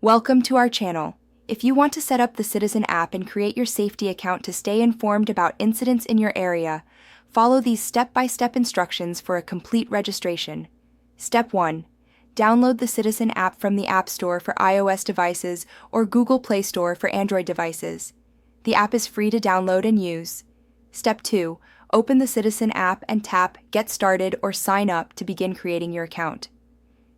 Welcome to our channel. If you want to set up the Citizen app and create your safety account to stay informed about incidents in your area, follow these step-by-step instructions for a complete registration. Step 1. Download the Citizen app from the App Store for iOS devices or Google Play Store for Android devices. The app is free to download and use. Step 2. Open the Citizen app and tap Get Started or Sign Up to begin creating your account.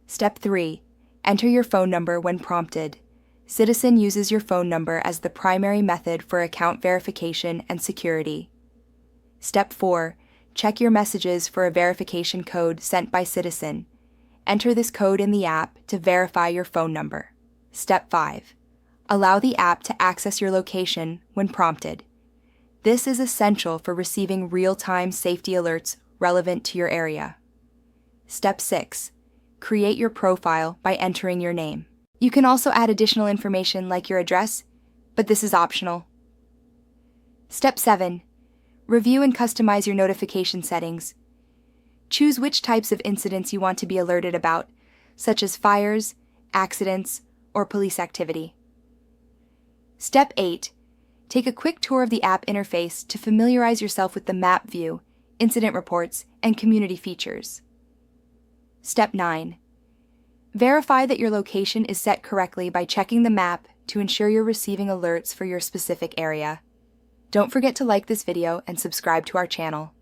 Step 3. Enter your phone number when prompted. Citizen uses your phone number as the primary method for account verification and security. Step 4. Check your messages for a verification code sent by Citizen. Enter this code in the app to verify your phone number. Step 5. Allow the app to access your location when prompted. This is essential for receiving real-time safety alerts relevant to your area. Step 6. Create your profile by entering your name. You can also add additional information like your address, but this is optional. Step 7. Review and customize your notification settings. Choose which types of incidents you want to be alerted about, such as fires, accidents, or police activity. Step 8. Take a quick tour of the app interface to familiarize yourself with the map view, incident reports, and community features. Step 9. Verify that your location is set correctly by checking the map to ensure you're receiving alerts for your specific area. Don't forget to like this video and subscribe to our channel.